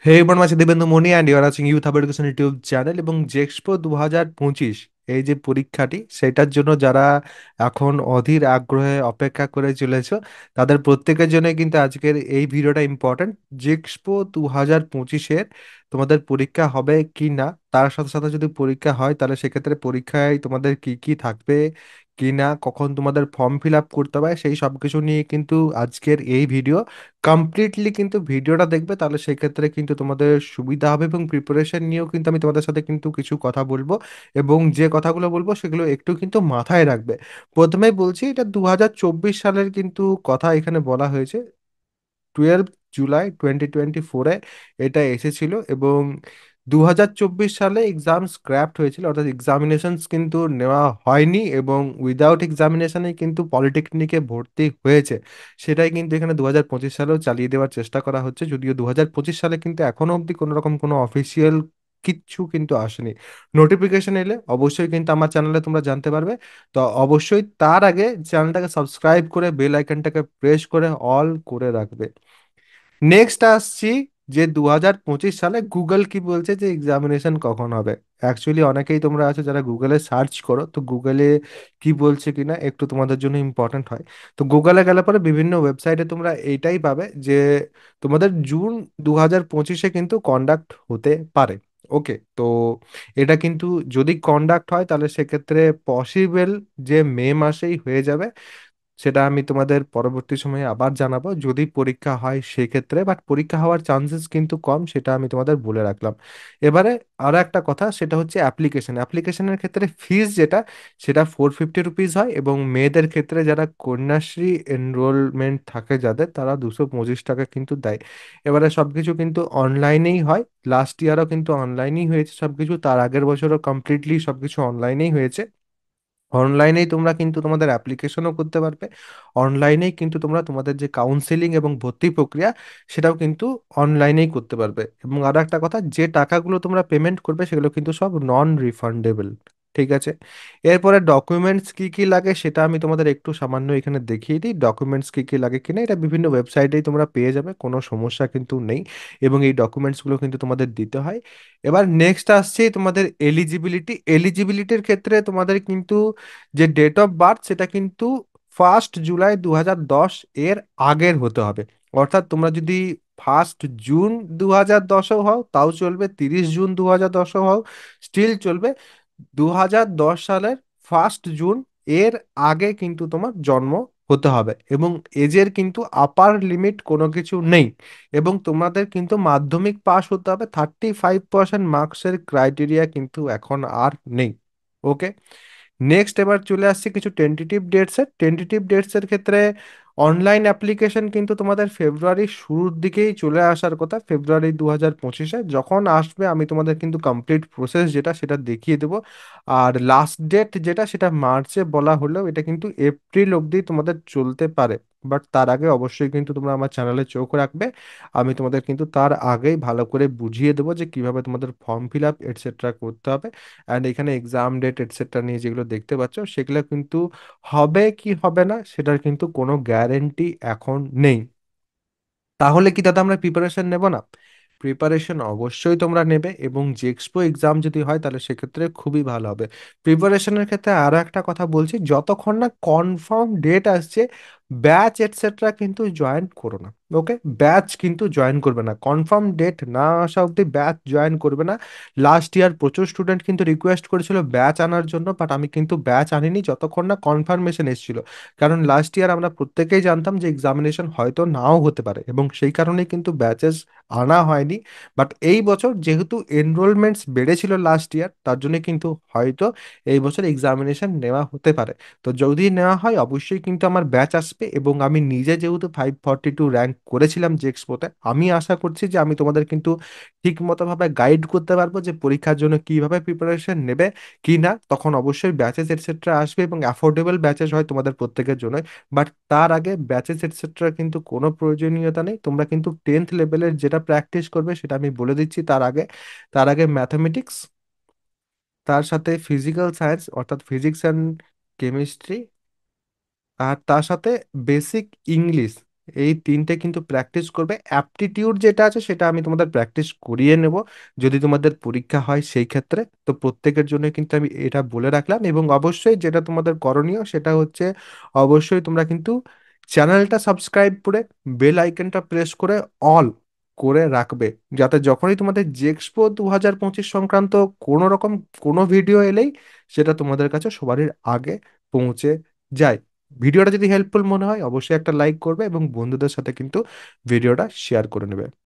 হে এবার মাঝে Debendu Moni and your আছিং youth hub education YouTube channel এবং জেক্সপো 2025 এই যে পরীক্ষাটি সেটার জন্য যারা এখন অধীর আগ্রহে অপেক্ষা করে চলেছে তাদের প্রত্যেকের জন্য কিন্তু আজকের এই ভিডিওটা ইম্পর্ট্যান্ট। জেক্সপো 2025-এর তোমাদের পরীক্ষা হবে কি না, তার সাথে সাথে যদি পরীক্ষা হয় তাহলে সেক্ষেত্রে পরীক্ষায় তোমাদের কি কি থাকবে কি না, কখন তোমাদের ফর্ম ফিল আপ করতে হবে, সেই সব কিছু নিয়ে কিন্তু আজকের এই ভিডিও। কমপ্লিটলি কিন্তু ভিডিওটা দেখবে, তাহলে সেক্ষেত্রে কিন্তু তোমাদের সুবিধা হবে এবং প্রিপারেশন নিয়েও কিন্তু আমি তোমাদের সাথে কিন্তু কিছু কথা বলবো এবং যে কথাগুলো বলবো সেগুলো একটু কিন্তু মাথায় রাখবে। প্রথমেই বলছি, এটা 2024 সালের কিন্তু কথা এখানে বলা হয়েছে। 12 জুলাই 2024-এ এটা এসেছিল এবং 2024 সালে এক্সাম স্ক্র্যাপ্ট হয়েছিল, অর্থাৎ এক্সামিনেশনস কিন্তু নেওয়া হয়নি এবং উইদাউট এক্সামিনেশনে কিন্তু পলিটেকনিকে ভর্তি হয়েছে। সেটাই কিন্তু এখানে 2025 সালেও চালিয়ে দেওয়ার চেষ্টা করা হচ্ছে, যদিও 2025 সালে কিন্তু এখনো অবধি কোনো রকম কোনো অফিসিয়াল কিচ্ছু কিন্তু আসেনি। নোটিফিকেশন এলে অবশ্যই কিন্তু আমার চ্যানেলে তোমরা জানতে পারবে। তো অবশ্যই তার আগে চ্যানেলটাকে সাবস্ক্রাইব করে বেল আইকনটাকে প্রেস করে অল করে রাখবে। নেক্সট আসছি যে 2025 সালে গুগল কি বলছে যে এক্সামিনেশন কখন হবে। অ্যাকচুয়ালি অনেকেই তোমরা আছো যারা গুগলে সার্চ করো, তো গুগলে কি বলছে কিনা একটু তোমাদের জন্য ইম্পর্ট্যান্ট হয়। তো গুগলে গেলে পরে বিভিন্ন ওয়েবসাইটে তোমরা এইটাই পাবে যে তোমাদের জুন 2025-এ কিন্তু কন্ডাক্ট হতে পারে। ওকে, তো এটা কিন্তু যদি কন্ডাক্ট হয় তাহলে সেক্ষেত্রে পসিবল যে মে মাসেই হয়ে যাবে। সেটা আমি তোমাদের পরবর্তী সময়ে আবার জানাবো যদি পরীক্ষা হয় সেক্ষেত্রে, বাট পরীক্ষা হওয়ার চান্সেস কিন্তু কম, সেটা আমি তোমাদের বলে রাখলাম। এবারে আরো একটা কথা, সেটা হচ্ছে অ্যাপ্লিকেশনের ক্ষেত্রে ফিস যেটা, সেটা 450 রুপিস হয় এবং মেয়েদের ক্ষেত্রে যারা কন্যাশ্রী এনরোলমেন্ট থাকে যাদের, তারা 225 টাকা কিন্তু দেয়। এবারে সবকিছু কিন্তু অনলাইনেই হয়। লাস্ট ইয়ারও কিন্তু অনলাইনেই হয়েছে সবকিছু, তার আগের বছরও কমপ্লিটলি সবকিছু অনলাইনেই হয়েছে। অনলাইনেই তোমরা কিন্তু তোমাদের অ্যাপ্লিকেশনও করতে পারবে, অনলাইনেই কিন্তু তোমরা তোমাদের যে কাউন্সেলিং এবং ভর্তি প্রক্রিয়া সেটাও কিন্তু অনলাইনেই করতে পারবে। এবং আরো একটা কথা, যে টাকাগুলো তোমরা পেমেন্ট করবে সেগুলো কিন্তু সব নন রিফান্ডেবল। ঠিক আছে, এরপরে ডকুমেন্টস কি কি লাগে সেটা আমি তোমাদের একটু সামান্য এখানে দেখিয়ে দিই। ডকুমেন্টস কি কি লাগে কিনা এটা বিভিন্ন ওয়েবসাইটেই তোমরা পেয়ে যাবে, কোনো সমস্যা কিন্তু নেই এবং এই ডকুমেন্টসগুলো কিন্তু তোমাদের দিতে হয়। এবার নেক্সট আসছে তোমাদের এলিজিবিলিটির ক্ষেত্রে তোমাদের কিন্তু যে ডেট অফ বার্থ সেটা কিন্তু 1 জুলাই 2010 এর আগের হতে হবে। অর্থাৎ তোমরা যদি 1 জুন 2010 হও তাও চলবে, 30 জুন 2010 হও স্টিল চলবে। 2010 সালের 1 জুন এর আগে কিন্তু তোমার জন্ম হতে হবে এবং এজের কিন্তু আপার লিমিট কোনো কিছু নেই। এবং তোমাদের কিন্তু মাধ্যমিক পাস হতে হবে, 35% মার্কসের ক্রাইটেরিয়া কিন্তু এখন আর নেই। ওকে, নেক্সট এবার চলে আসছে কিছু টেন্টেটিভ ডেটস এর ক্ষেত্রে। অনলাইন অ্যাপ্লিকেশন কিন্তু তোমাদের ফেব্রুয়ারির শুরুর দিকেই চলে আসার কথা, ফেব্রুয়ারি 2025-এ যখন আসবে আমি তোমাদের কিন্তু কমপ্লিট প্রসেস যেটা সেটা দেখিয়ে দেবো। আর লাস্ট ডেট যেটা সেটা মার্চে বলা হলেও এটা কিন্তু এপ্রিল অবধি তোমাদের চলতে পারে। বাট তার আগে অবশ্যই কিন্তু তোমরা আমার চ্যানেলে চোখ রাখবে, আমি তোমাদের কিন্তু তার আগেই ভালো করে বুঝিয়ে দেবো যে কিভাবে তোমাদের ফর্ম ফিল আপ এটসেট্রা করতে হবে। অ্যান্ড এখানে এক্সাম ডেট এটসেট্রা নিয়ে যেগুলো দেখতে পাচ্ছ সেগুলো কিন্তু হবে কি হবে না সেটার কিন্তু কোনো গ্যারেন্টি এখন নেই। তাহলে কি দাদা আমরা প্রিপারেশন নেব না? প্রিপারেশন অবশ্যই তোমরা নেবে এবং যে এক্সপো এক্সাম যদি হয় তাহলে সেক্ষেত্রে খুবই ভালো হবে। প্রিপারেশনের ক্ষেত্রে আরো একটা কথা বলছি, যতক্ষণ না কনফার্ম ডেট আসছে ব্যাচ এটসেট্রা কিন্তু জয়েন করো না। ওকে, ব্যাচ কিন্তু জয়েন করবে না, কনফার্ম ডেট না আসা অবধি ব্যাচ জয়েন করবে না। লাস্ট ইয়ার প্রচুর স্টুডেন্ট কিন্তু রিকোয়েস্ট করেছিল ব্যাচ আনার জন্য, বাট আমি কিন্তু ব্যাচ আনিনি যতক্ষণ না কনফার্মেশন এসেছিল। কারণ লাস্ট ইয়ার আমরা প্রত্যেকেই জানতাম যে এক্সামিনেশন হয়তো নাও হতে পারে এবং সেই কারণেই কিন্তু ব্যাচেস আনা হয়নি। বাট এই বছর যেহেতু এনরোলমেন্টস বেড়েছিল লাস্ট ইয়ার, তার জন্য কিন্তু হয়তো এই বছর এক্সামিনেশন নেওয়া হতে পারে। তো যদি নেওয়া হয় অবশ্যই কিন্তু আমার ব্যাচ আসবে এবং আমি নিজে যেহেতু 542 র্যাঙ্ক করেছিলাম যে এক্সপোতে, আমি আশা করছি যে আমি তোমাদের কিন্তু ঠিক মতো ভাবে গাইড করতে পারবো যে পরীক্ষার জন্য কিভাবে প্রিপারেশন নেবে কি না। তখন অবশ্যই ব্যাচেস এটসেট্রা আসবে এবং অ্যাফোর্ডেবল ব্যাচেস হয় তোমাদের প্রত্যেকের জন্য। বাট তার আগে ব্যাচেস এটসেট্রা কিন্তু কোনো প্রয়োজনীয়তা নেই, তোমরা কিন্তু 10th লেভেলের যেটা প্র্যাকটিস করবে সেটা আমি বলে দিচ্ছি। তার আগে ম্যাথামেটিক্স, তার সাথে ফিজিক্যাল সায়েন্স অর্থাৎ ফিজিক্স অ্যান্ড কেমিস্ট্রি, আর তার সাথে বেসিক ইংলিশ। এই ৩ টে কিন্তু প্র্যাকটিস করবে। অ্যাপটিটিউড যেটা আছে সেটা আমি তোমাদের প্র্যাকটিস করিয়ে নেব। যদি তোমাদের পরীক্ষা হয় সেই ক্ষেত্রে। তো প্রত্যেকের জন্য কিন্তু আমি এটা বলে রাখলাম এবং অবশ্যই যেটা তোমাদের করণীয় সেটা হচ্ছে অবশ্যই তোমরা কিন্তু চ্যানেলটা সাবস্ক্রাইব করে বেল আইকনটা প্রেস করে অল করে রাখবে। যাতে যখনই তোমাদের জেক্সপো ২০২৫ সংক্রান্ত কোনো রকম কোনো ভিডিও এলেই সেটা তোমাদের কাছে সবারই আগে পৌঁছে যায়। ভিডিওটা যদি হেল্পফুল মনে হয় অবশ্যই একটা লাইক করবে এবং বন্ধুদের সাথে কিন্তু ভিডিওটা শেয়ার করে নেবে।